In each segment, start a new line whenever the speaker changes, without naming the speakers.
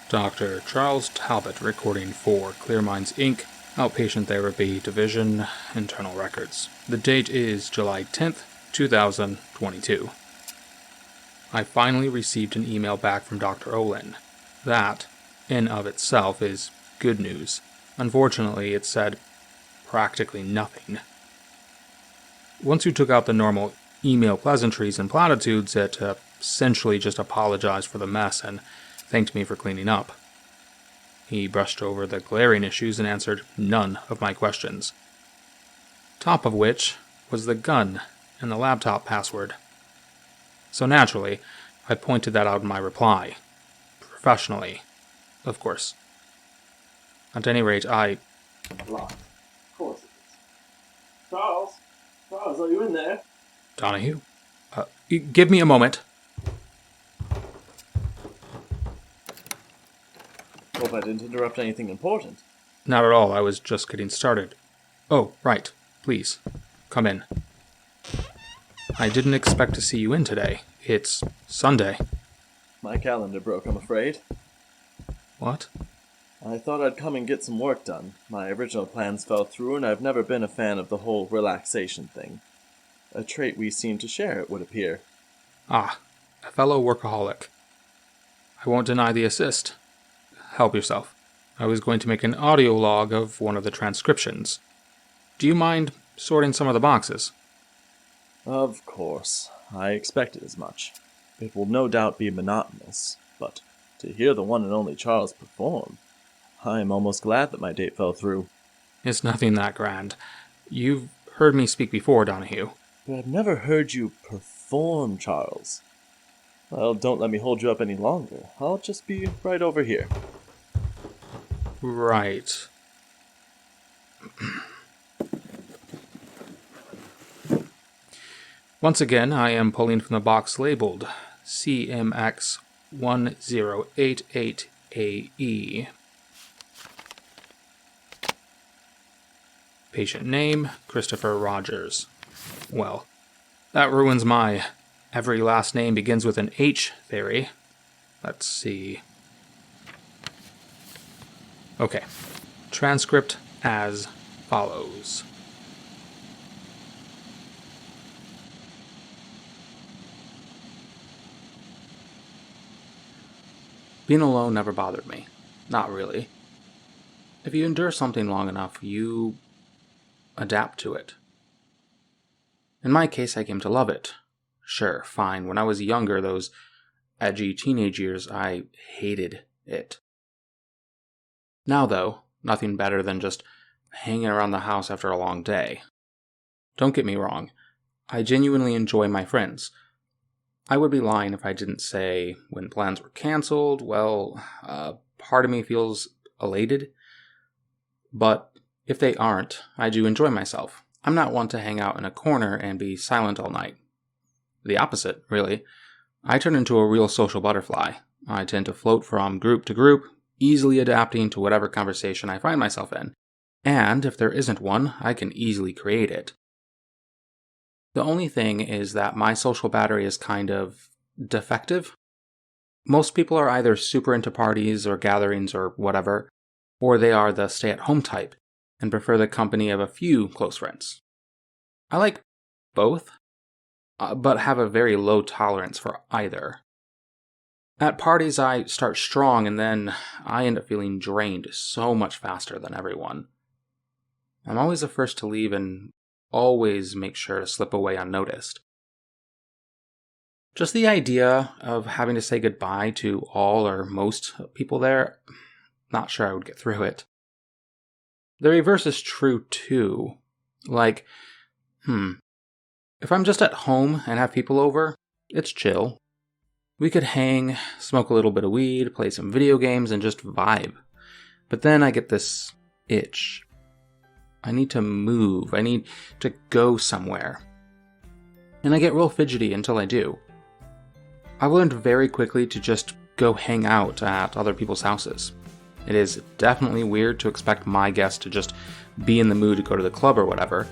Dr. Charles Talbot recording for Clear Minds, Inc., Outpatient Therapy Division, Internal Records. The date is July 10th, 2022. I finally received an email back from Dr. Olin. That, in of itself, is good news. Unfortunately, it said practically nothing. Once you took out the normal email pleasantries and platitudes, it essentially just apologized for the mess and thanked me for cleaning up. He brushed over the glaring issues and answered none of my questions. Top of which was the gun and the laptop password. So naturally, I pointed that out in my reply. Professionally, of course. At any rate,
Locked. Of course it is. Charles, are you in there?
Donahue? Give me a moment.
Hope I didn't interrupt anything important.
Not at all, I was just getting started. Oh, right. Please, come in. I didn't expect to see you in today. It's Sunday.
My calendar broke, I'm afraid.
What?
I thought I'd come and get some work done. My original plans fell through, and I've never been a fan of the whole relaxation thing. A trait we seem to share, it would appear.
Ah, a fellow workaholic. I won't deny the assist. Help yourself. I was going to make an audio log of one of the transcriptions. Do you mind sorting some of the boxes?
Of course. I expected as much. It will no doubt be monotonous, but to hear the one and only Charles perform, I am almost glad that my date fell through.
It's nothing that grand. You've heard me speak before, Donahue.
But I've never heard you perform, Charles. Well, don't let me hold you up any longer. I'll just be right over here.
Right. Once again, I am pulling from the box labeled CMX1088AE. Patient name, Christopher Rogers. Well, that ruins my every last name begins with an H theory. Let's see. Okay. Transcript as follows. Being alone never bothered me. Not really. If you endure something long enough, you adapt to it. In my case, I came to love it. Sure, fine. When I was younger, those edgy teenage years, I hated it. Now, though, nothing better than just hanging around the house after a long day. Don't get me wrong. I genuinely enjoy my friends. I would be lying if I didn't say when plans were canceled, well, part of me feels elated. But if they aren't, I do enjoy myself. I'm not one to hang out in a corner and be silent all night. The opposite, really. I turn into a real social butterfly. I tend to float from group to group, easily adapting to whatever conversation I find myself in. And if there isn't one, I can easily create it. The only thing is that my social battery is kind of defective. Most people are either super into parties or gatherings or whatever, or they are the stay-at-home type and prefer the company of a few close friends. I like both, but have a very low tolerance for either. At parties, I start strong, and then I end up feeling drained so much faster than everyone. I'm always the first to leave and always make sure to slip away unnoticed. Just the idea of having to say goodbye to all or most people there, not sure I would get through it. The reverse is true too. Like, if I'm just at home and have people over, it's chill. We could hang, smoke a little bit of weed, play some video games, and just vibe. But then I get this itch. I need to move. I need to go somewhere. And I get real fidgety until I do. I learned very quickly to just go hang out at other people's houses. It is definitely weird to expect my guests to just be in the mood to go to the club or whatever.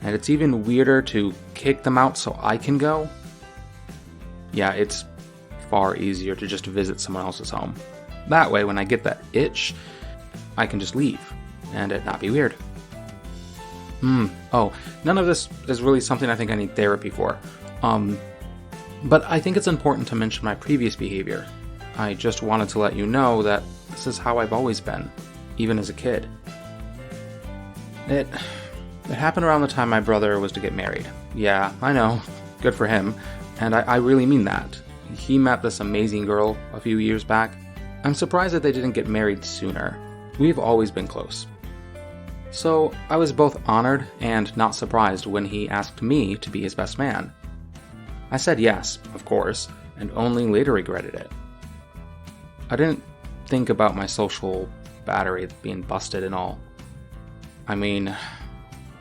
And it's even weirder to kick them out so I can go. Yeah, it's far easier to just visit someone else's home. That way, when I get that itch, I can just leave, and it not be weird. Oh, none of this is really something I think I need therapy for. But I think it's important to mention my previous behavior. I just wanted to let you know that this is how I've always been, even as a kid. It happened around the time my brother was to get married. Yeah, I know, good for him, and I really mean that. He met this amazing girl a few years back. I'm surprised that they didn't get married sooner. We've always been close. So I was both honored and not surprised when he asked me to be his best man. I said yes, of course, and only later regretted it. I didn't think about my social battery being busted and all. I mean,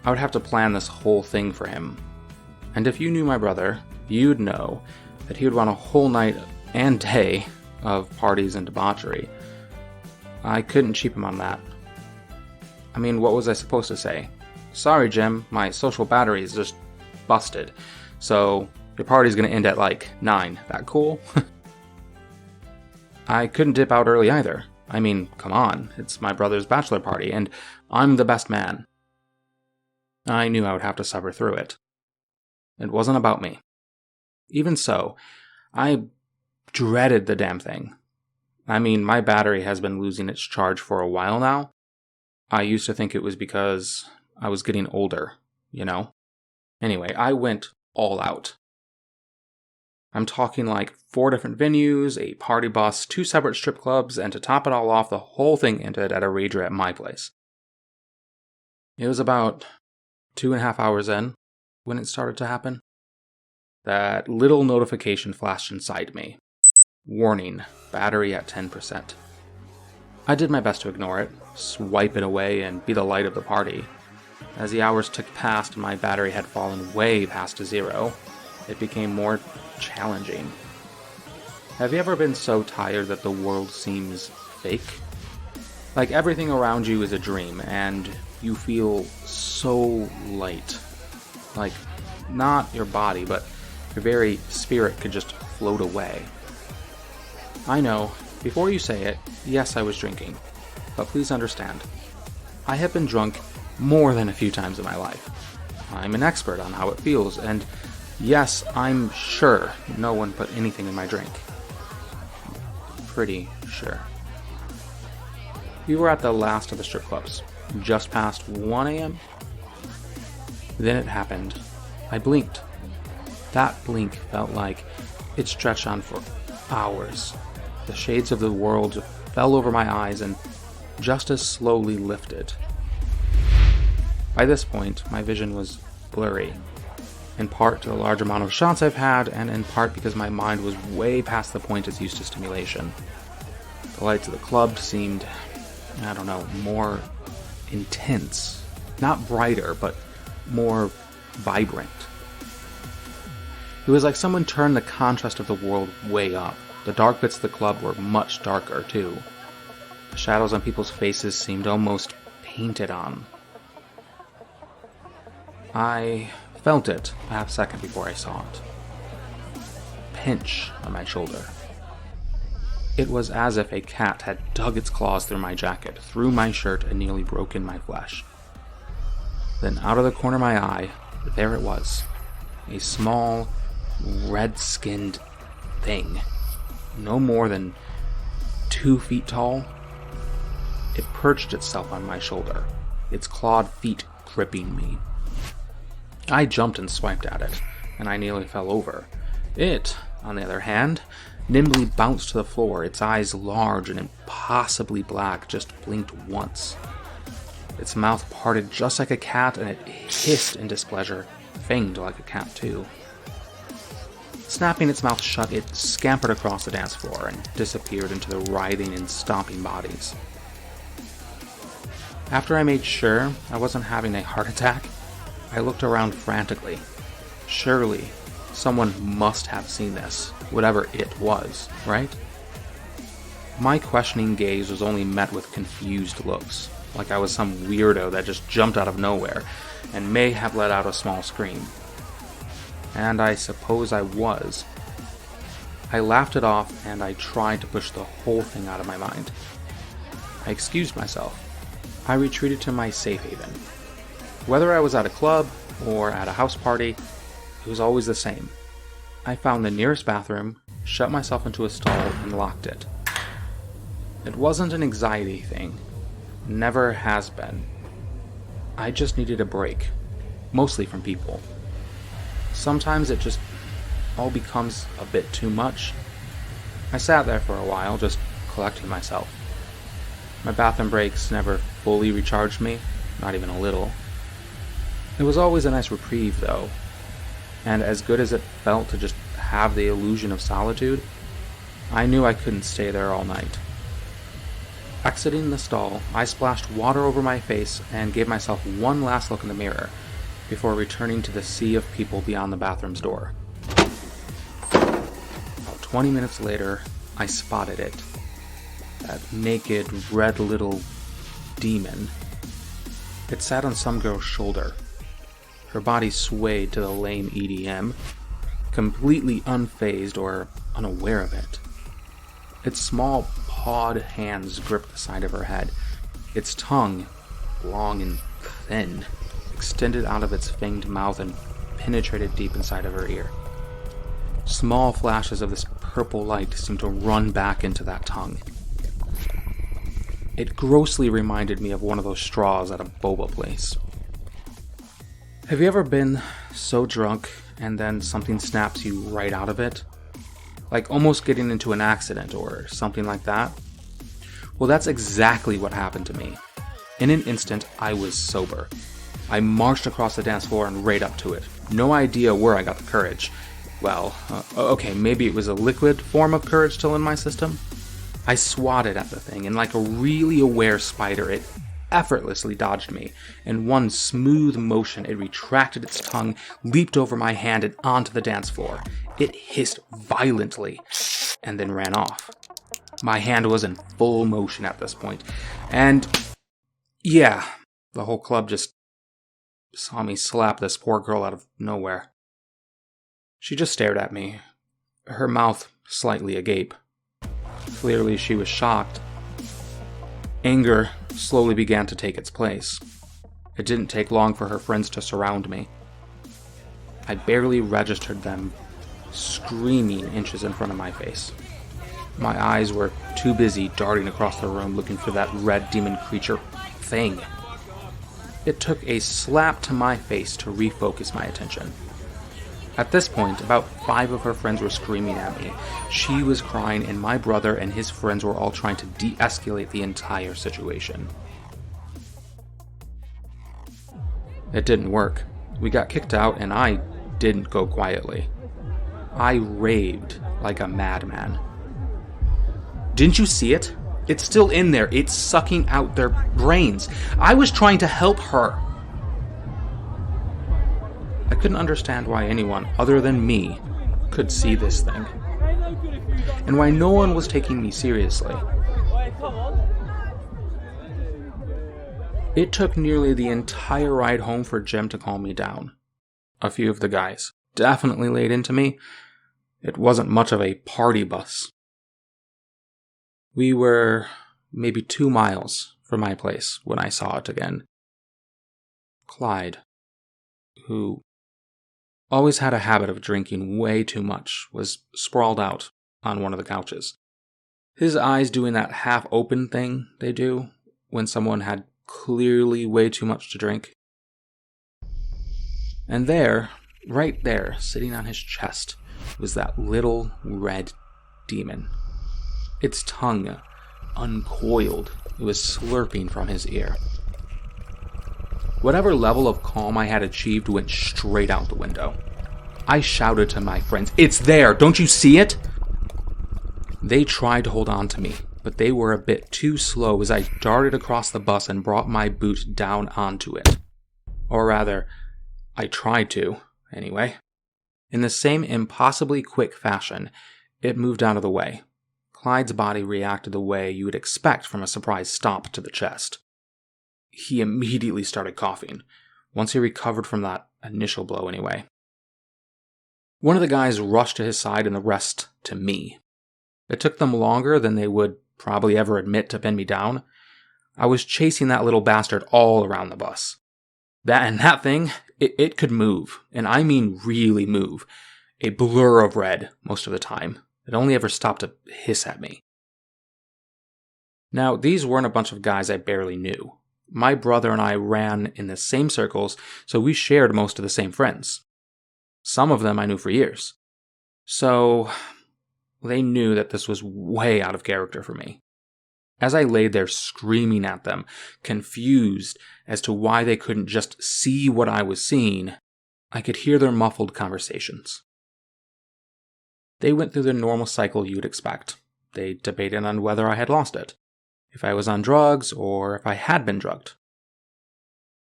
I would have to plan this whole thing for him. And if you knew my brother, you'd know that he would want a whole night and day of parties and debauchery. I couldn't cheap him on that. I mean, what was I supposed to say? Sorry, Jim, my social battery is just busted, so your party's gonna end at like 9. That cool? I couldn't dip out early either. I mean, come on, it's my brother's bachelor party, and I'm the best man. I knew I would have to suffer through it. It wasn't about me. Even so, I dreaded the damn thing. I mean, my battery has been losing its charge for a while now. I used to think it was because I was getting older, you know? Anyway, I went all out. I'm talking like 4 different venues, a party bus, 2 separate strip clubs, and to top it all off, the whole thing ended at a rager at my place. It was about 2.5 hours in when it started to happen. That little notification flashed inside me. Warning, battery at 10%. I did my best to ignore it, swipe it away, and be the light of the party. As the hours ticked past and my battery had fallen way past 0, it became more challenging. Have you ever been so tired that the world seems fake? Like everything around you is a dream, and you feel so light. Like, not your body, but your very spirit could just float away. I know, before you say it, yes, I was drinking. But please understand, I have been drunk more than a few times in my life. I'm an expert on how it feels, and yes, I'm sure no one put anything in my drink. Pretty sure. We were at the last of the strip clubs, just past 1 a.m. Then it happened. I blinked. That blink felt like it stretched on for hours. The shades of the world fell over my eyes and just as slowly lifted. By this point, my vision was blurry, in part to the large amount of shots I've had, and in part because my mind was way past the point it's used to stimulation. The lights of the club seemed, I don't know, more intense. Not brighter, but more vibrant. It was like someone turned the contrast of the world way up. The dark bits of the club were much darker, too. The shadows on people's faces seemed almost painted on. I felt it a half second before I saw it. Pinch on my shoulder. It was as if a cat had dug its claws through my jacket, through my shirt, and nearly broken my flesh. Then out of the corner of my eye, there it was. A small, red-skinned thing. No more than 2 feet tall. It perched itself on my shoulder, its clawed feet gripping me. I jumped and swiped at it, and I nearly fell over. It, on the other hand, nimbly bounced to the floor, its eyes large and impossibly black, just blinked once. Its mouth parted just like a cat, and it hissed in displeasure, fanged like a cat too. Snapping its mouth shut, it scampered across the dance floor and disappeared into the writhing and stomping bodies. After I made sure I wasn't having a heart attack, I looked around frantically. Surely, someone must have seen this, whatever it was, right? My questioning gaze was only met with confused looks, like I was some weirdo that just jumped out of nowhere and may have let out a small scream. And I suppose I was. I laughed it off and I tried to push the whole thing out of my mind. I excused myself. I retreated to my safe haven. Whether I was at a club or at a house party, it was always the same. I found the nearest bathroom, shut myself into a stall, and locked it. It wasn't an anxiety thing. Never has been. I just needed a break. Mostly from people. Sometimes it just all becomes a bit too much. I sat there for a while, just collecting myself. My bathroom breaks never fully recharged me, not even a little. It was always a nice reprieve, though, and as good as it felt to just have the illusion of solitude, I knew I couldn't stay there all night. Exiting the stall, I splashed water over my face and gave myself one last look in the mirror before returning to the sea of people beyond the bathroom's door. About 20 minutes later, I spotted it. That naked, red little demon. It sat on some girl's shoulder. Her body swayed to the lame EDM, completely unfazed or unaware of it. Its small, pawed hands gripped the side of her head. Its tongue, long and thin, extended out of its fanged mouth and penetrated deep inside of her ear. Small flashes of this purple light seemed to run back into that tongue. It grossly reminded me of one of those straws at a boba place. Have you ever been so drunk and then something snaps you right out of it? Like almost getting into an accident or something like that? Well, that's exactly what happened to me. In an instant, I was sober. I marched across the dance floor and right up to it. No idea where I got the courage. Well, okay, maybe it was a liquid form of courage still in my system. I swatted at the thing, and like a really aware spider, it effortlessly dodged me. In one smooth motion, it retracted its tongue, leaped over my hand and onto the dance floor. It hissed violently, and then ran off. My hand was in full motion at this point, and yeah, the whole club just saw me slap this poor girl out of nowhere. She just stared at me, her mouth slightly agape. Clearly she was shocked. Anger slowly began to take its place. It didn't take long for her friends to surround me. I barely registered them screaming inches in front of my face. My eyes were too busy darting across the room looking for that red demon creature thing. It took a slap to my face to refocus my attention. At this point, about 5 of her friends were screaming at me. She was crying, and my brother and his friends were all trying to de-escalate the entire situation. It didn't work. We got kicked out, and I didn't go quietly. I raved like a madman. Didn't you see it? It's still in there. It's sucking out their brains. I was trying to help her. I couldn't understand why anyone other than me could see this thing, and why no one was taking me seriously. It took nearly the entire ride home for Jim to calm me down. A few of the guys definitely laid into me. It wasn't much of a party bus. We were maybe 2 miles from my place when I saw it again. Clyde, who always had a habit of drinking way too much, was sprawled out on one of the couches. His eyes doing that half-open thing they do when someone had clearly way too much to drink. And there, right there, sitting on his chest, was that little red demon. Its tongue uncoiled. It was slurping from his ear. Whatever level of calm I had achieved went straight out the window. I shouted to my friends, "It's there! Don't you see it?" They tried to hold on to me, but they were a bit too slow as I darted across the bus and brought my boot down onto it. Or rather, I tried to, anyway. In the same impossibly quick fashion, it moved out of the way. Clyde's body reacted the way you would expect from a surprise stomp to the chest. He immediately started coughing, once he recovered from that initial blow anyway. One of the guys rushed to his side and the rest to me. It took them longer than they would probably ever admit to pin me down. I was chasing that little bastard all around the bus. That thing, it could move, and I mean really move. A blur of red most of the time. It only ever stopped to hiss at me. Now, these weren't a bunch of guys I barely knew. My brother and I ran in the same circles, so we shared most of the same friends. Some of them I knew for years. So, they knew that this was way out of character for me. As I laid there screaming at them, confused as to why they couldn't just see what I was seeing, I could hear their muffled conversations. They went through the normal cycle you'd expect. They debated on whether I had lost it, if I was on drugs, or if I had been drugged.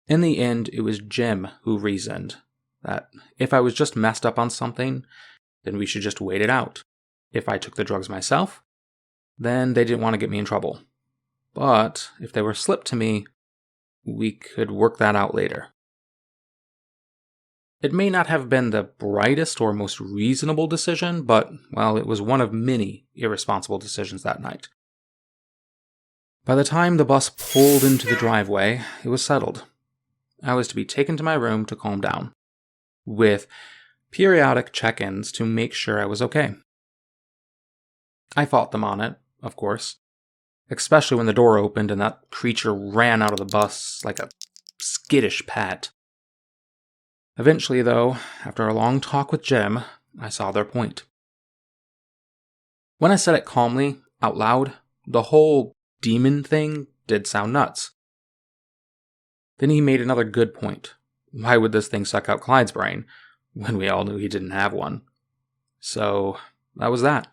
In the end, it was Jim who reasoned that if I was just messed up on something, then we should just wait it out. If I took the drugs myself, then they didn't want to get me in trouble. But if they were slipped to me, we could work that out later. It may not have been the brightest or most reasonable decision, but, well, it was one of many irresponsible decisions that night. By the time the bus pulled into the driveway, it was settled. I was to be taken to my room to calm down, with periodic check-ins to make sure I was okay. I fought them on it, of course, especially when the door opened and that creature ran out of the bus like a skittish pet. Eventually, though, after a long talk with Jim, I saw their point. When I said it calmly, out loud, the whole demon thing did sound nuts. Then he made another good point. Why would this thing suck out Clyde's brain, when we all knew he didn't have one? So, that was that.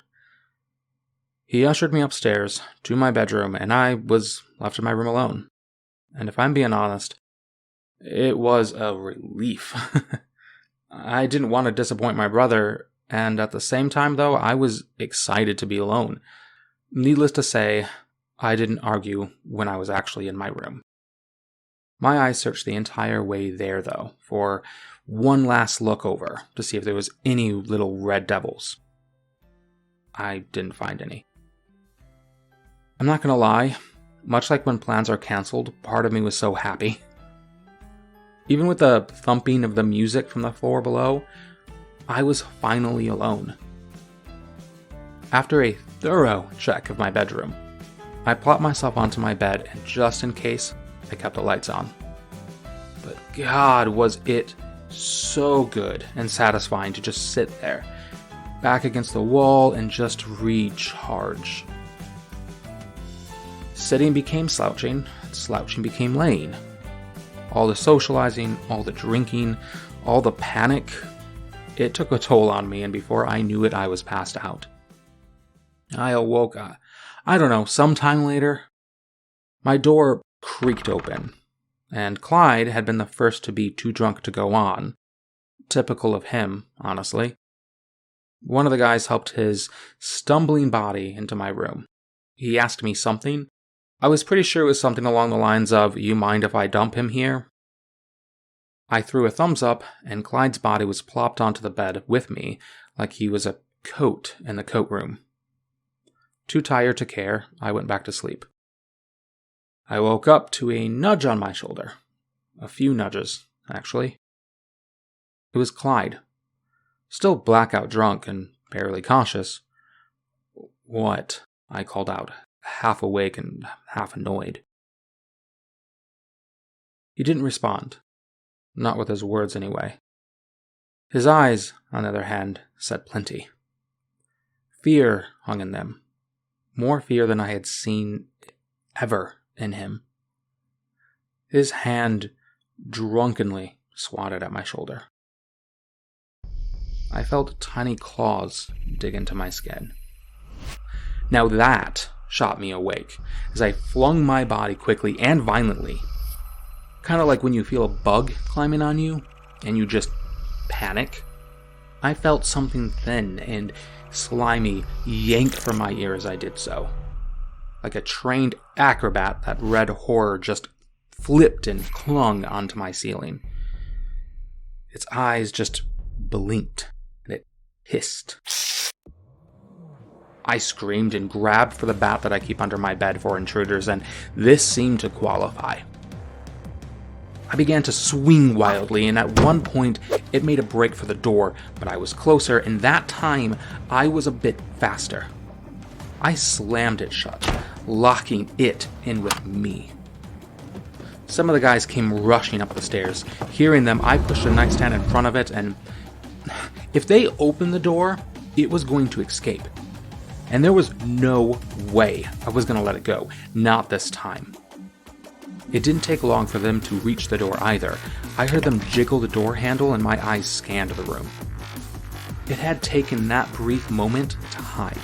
He ushered me upstairs to my bedroom, and I was left in my room alone. And if I'm being honest, it was a relief. I didn't want to disappoint my brother, and at the same time, though, I was excited to be alone. Needless to say, I didn't argue when I was actually in my room. My eyes searched the entire way there, though, for one last look over to see if there was any little red devils. I didn't find any. I'm not gonna lie, much like when plans are cancelled, part of me was so happy. Even with the thumping of the music from the floor below, I was finally alone. After a thorough check of my bedroom, I plopped myself onto my bed, and just in case, I kept the lights on. But God, was it so good and satisfying to just sit there, back against the wall, and just recharge. Sitting became slouching, slouching became laying. All the socializing, all the drinking, all the panic, it took a toll on me, and before I knew it, I was passed out. I awoke, I don't know, sometime later. My door creaked open, and Clyde had been the first to be too drunk to go on. Typical of him, honestly. One of the guys helped his stumbling body into my room. He asked me something. I was pretty sure it was something along the lines of, "You mind if I dump him here?" I threw a thumbs up, and Clyde's body was plopped onto the bed with me like he was a coat in the coat room. Too tired to care, I went back to sleep. I woke up to a nudge on my shoulder. A few nudges, actually. It was Clyde. Still blackout drunk and barely conscious. "What?" I called out, half awake and half annoyed. He didn't respond. Not with his words, anyway. His eyes, on the other hand, said plenty. Fear hung in them. More fear than I had seen ever in him. His hand drunkenly swatted at my shoulder. I felt tiny claws dig into my skin. Now that shot me awake, as I flung my body quickly and violently. Kind of like when you feel a bug climbing on you, and you just panic. I felt something thin and slimy yank from my ear as I did so. Like a trained acrobat, that red horror just flipped and clung onto my ceiling. Its eyes just blinked, and it hissed. I screamed and grabbed for the bat that I keep under my bed for intruders, and this seemed to qualify. I began to swing wildly, and at one point it made a break for the door, but I was closer, and that time I was a bit faster. I slammed it shut, locking it in with me. Some of the guys came rushing up the stairs. Hearing them, I pushed a nightstand in front of it, and if they opened the door, it was going to escape. And there was no way I was going to let it go. Not this time. It didn't take long for them to reach the door either. I heard them jiggle the door handle and my eyes scanned the room. It had taken that brief moment to hide.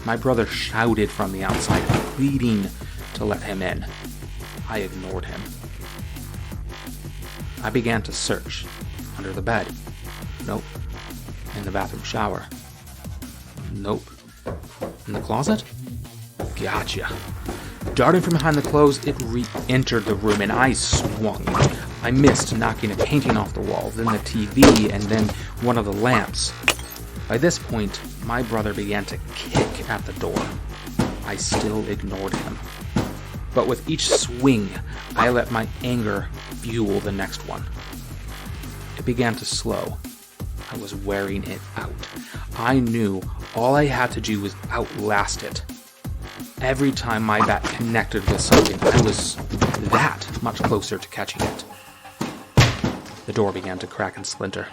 My brother shouted from the outside, pleading to let him in. I ignored him. I began to search. Under the bed. Nope. In the bathroom shower. Nope. In the closet? Gotcha. Darting from behind the clothes, it re-entered the room and I swung. I missed, knocking a painting off the wall, then the TV, and then one of the lamps. By this point, my brother began to kick at the door. I still ignored him. But with each swing, I let my anger fuel the next one. It began to slow. I was wearing it out. I knew all I had to do was outlast it. Every time my bat connected with something, I was that much closer to catching it. The door began to crack and splinter.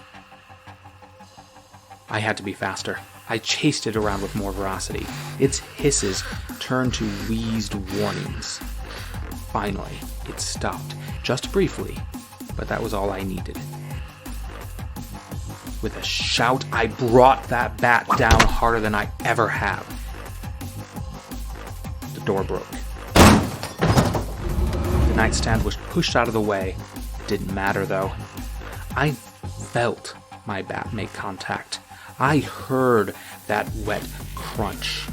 I had to be faster. I chased it around with more veracity. Its hisses turned to wheezed warnings. Finally, it stopped, just briefly, but that was all I needed. With a shout, I brought that bat down harder than I ever have. The door broke. The nightstand was pushed out of the way. It didn't matter, though. I felt my bat make contact. I heard that wet crunch.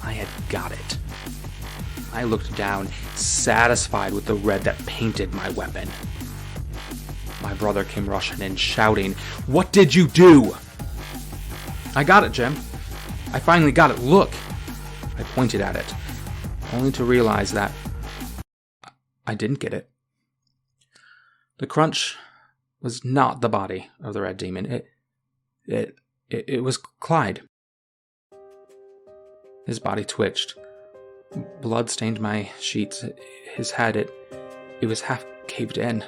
I had got it. I looked down, satisfied with the red that painted my weapon. My brother came rushing in, shouting, "What did you do?" "I got it, Jim. I finally got it. Look." I pointed at it, only to realize that I didn't get it. The crunch was not the body of the red demon. It was Clyde. His body twitched. Blood stained my sheets. His head, it was half caved in.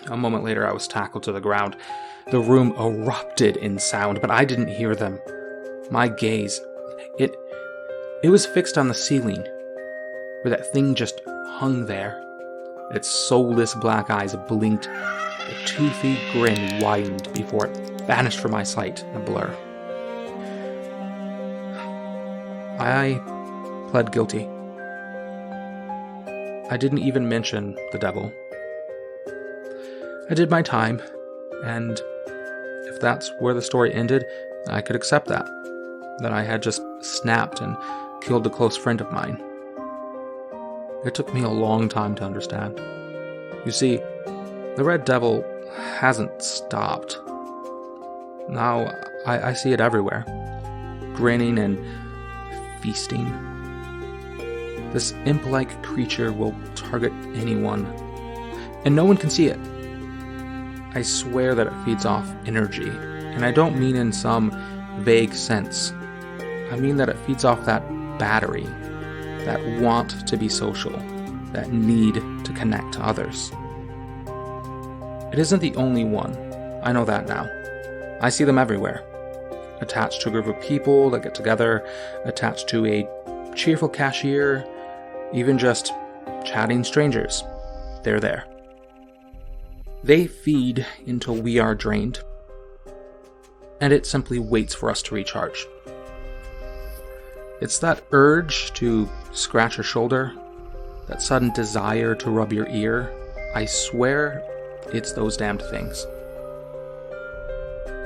A moment later, I was tackled to the ground. The room erupted in sound, but I didn't hear them. My gaze, it was fixed on the ceiling, where that thing just hung there. Its soulless black eyes blinked. A toothy grin widened before it vanished from my sight in a blur. I pled guilty. I didn't even mention the devil. I did my time, and if that's where the story ended, I could accept that I had just snapped and killed a close friend of mine. It took me a long time to understand. You see, the red devil hasn't stopped. Now I see it everywhere, grinning and feasting. This imp-like creature will target anyone, and no one can see it. I swear that it feeds off energy, and I don't mean in some vague sense. I mean that it feeds off that battery, that want to be social, that need to connect to others. It isn't the only one. I know that now. I see them everywhere. Attached to a group of people that get together, attached to a cheerful cashier, even just chatting strangers. They're there. They feed until we are drained, and it simply waits for us to recharge. It's that urge to scratch your shoulder, that sudden desire to rub your ear. I swear it's those damned things.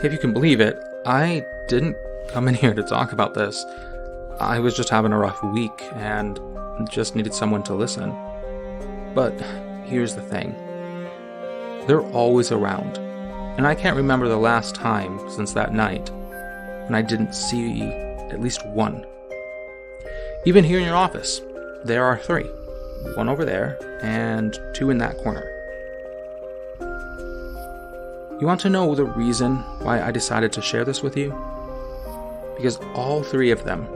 If you can believe it, I didn't come in here to talk about this. I was just having a rough week and just needed someone to listen. But here's the thing. They're always around, And I can't remember the last time since that night when I didn't see at least one. Even here in your office, there are 3. One over there, and 2 in that corner. You want to know the reason why I decided to share this with you? Because all 3 of them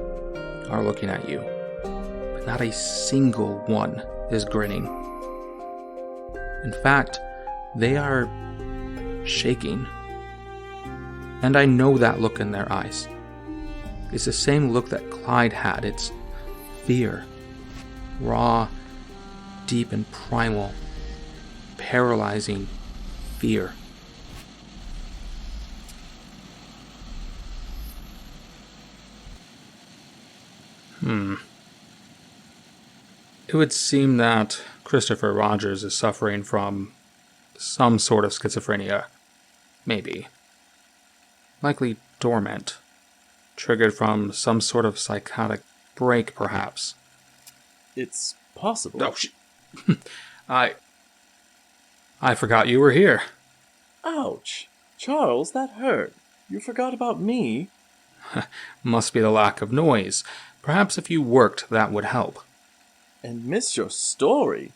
are looking at you, but not a single one is grinning. In fact, they are shaking. And I know that look in their eyes. It's the same look that Clyde had. It's fear. Raw, deep and primal, paralyzing fear. It would seem that Christopher Rogers is suffering from some sort of schizophrenia. Maybe. Likely dormant. Triggered from some sort of psychotic break, perhaps.
It's possible.
Oh, I forgot you were here.
Ouch! Charles, that hurt. You forgot about me?
Must be the lack of noise. Perhaps if you worked, that would help.
And missed your story?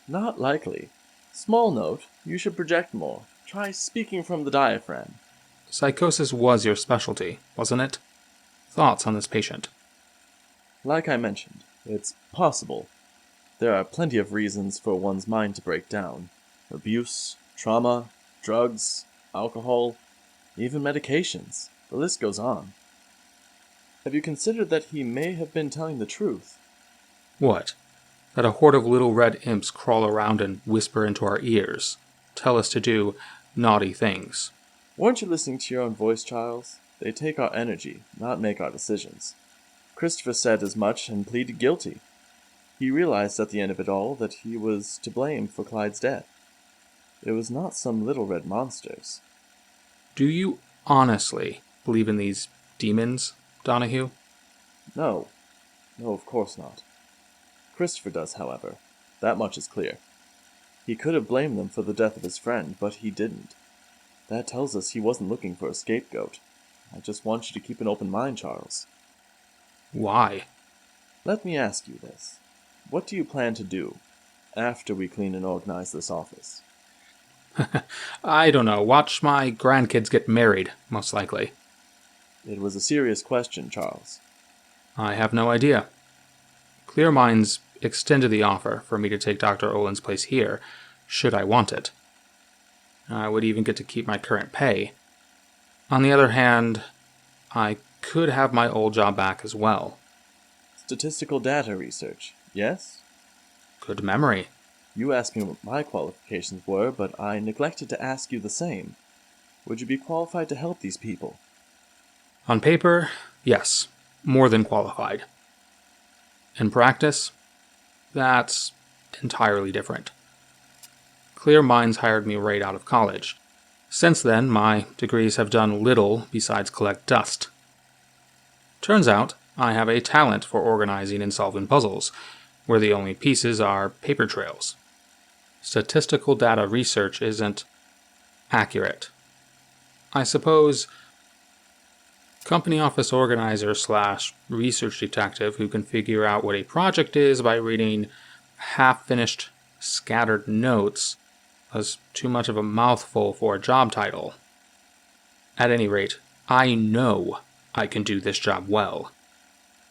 Not likely. Small note, you should project more. Try speaking from the diaphragm.
Psychosis was your specialty, wasn't it? Thoughts on this patient?
Like I mentioned, it's possible. There are plenty of reasons for one's mind to break down. Abuse, trauma, drugs, alcohol, even medications. The list goes on. Have you considered that he may have been telling the truth?
What? That a horde of little red imps crawl around and whisper into our ears, tell us to do naughty things.
Weren't you listening to your own voice, Charles? They take our energy, not make our decisions. Christopher said as much and pleaded guilty. He realized at the end of it all that he was to blame for Clyde's death. It was not some little red monsters.
Do you honestly believe in these demons, Donahue?
No. No, of course not. Christopher does, however. That much is clear. He could have blamed them for the death of his friend, but he didn't. That tells us he wasn't looking for a scapegoat. I just want you to keep an open mind, Charles.
Why?
Let me ask you this. What do you plan to do after we clean and organize this office?
I don't know. Watch my grandkids get married, most likely.
It was a serious question, Charles.
I have no idea. Clear Minds extended the offer for me to take Dr. Olin's place here, should I want it. I would even get to keep my current pay. On the other hand, I could have my old job back as well.
Statistical data research, yes?
Good memory.
You asked me what my qualifications were, but I neglected to ask you the same. Would you be qualified to help these people?
On paper, yes, more than qualified. In practice, that's entirely different. Clear Minds hired me right out of college. Since then, my degrees have done little besides collect dust. Turns out, I have a talent for organizing and solving puzzles, where the only pieces are paper trails. Statistical data research isn't accurate. I suppose company office organizer / research detective who can figure out what a project is by reading half-finished, scattered notes was too much of a mouthful for a job title. At any rate, I know I can do this job well.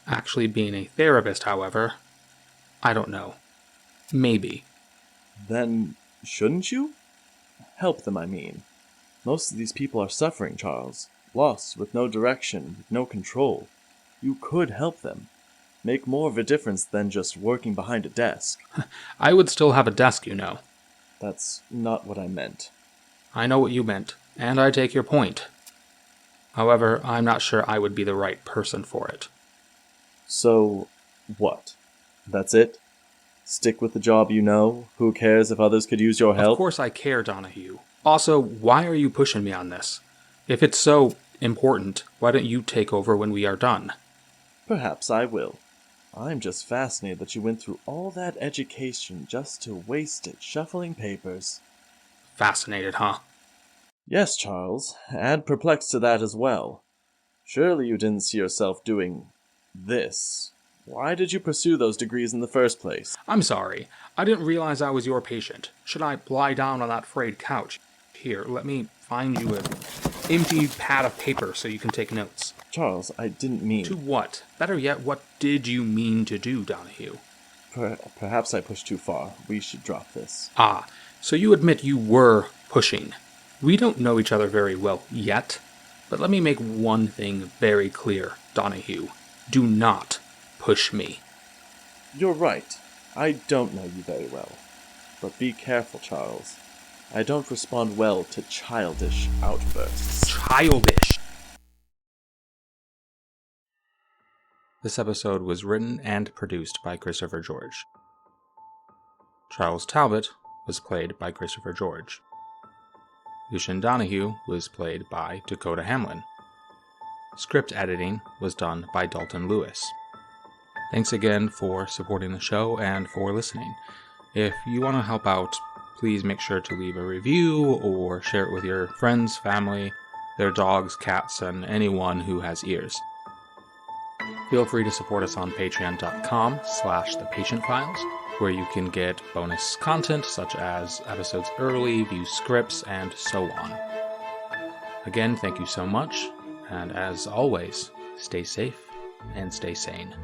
Actually being a therapist, however, I don't know. Maybe.
Then, shouldn't you? Help them, I mean. Most of these people are suffering, Charles. Lost, with no direction, with no control. You could help them. Make more of a difference than just working behind a desk.
I would still have a desk, you know.
That's not what I meant.
I know what you meant, and I take your point. However, I'm not sure I would be the right person for it.
So, what? That's it? Stick with the job you know? Who cares if others could use your help?
Of course I care, Donahue. Also, why are you pushing me on this? If it's so important, why don't you take over when we are done?
Perhaps I will. I'm just fascinated that you went through all that education just to waste it shuffling papers.
Fascinated, huh?
Yes, Charles, and perplexed to that as well. Surely you didn't see yourself doing this. Why did you pursue those degrees in the first place?
I'm sorry. I didn't realize I was your patient. Should I lie down on that frayed couch? Here, let me find you an empty pad of paper so you can take notes.
Charles, I didn't mean...
To what? Better yet, what did you mean to do, Donahue?
Perhaps I pushed too far. We should drop this.
Ah, so you admit you were pushing. We don't know each other very well yet, but let me make one thing very clear, Donahue. Do not push me.
You're right. I don't know you very well. But be careful, Charles. I don't respond well to childish outbursts.
Childish! This episode was written and produced by Christopher George. Charles Talbot was played by Christopher George. Lucian Donahue was played by Dakota Hamlin. Script editing was done by Dalton Lewis. Thanks again for supporting the show and for listening. If you want to help out, please make sure to leave a review or share it with your friends, family, their dogs, cats, and anyone who has ears. Feel free to support us on patreon.com/thepatientfiles, where you can get bonus content such as episodes early, view scripts, and so on. Again, thank you so much, and as always, stay safe and stay sane.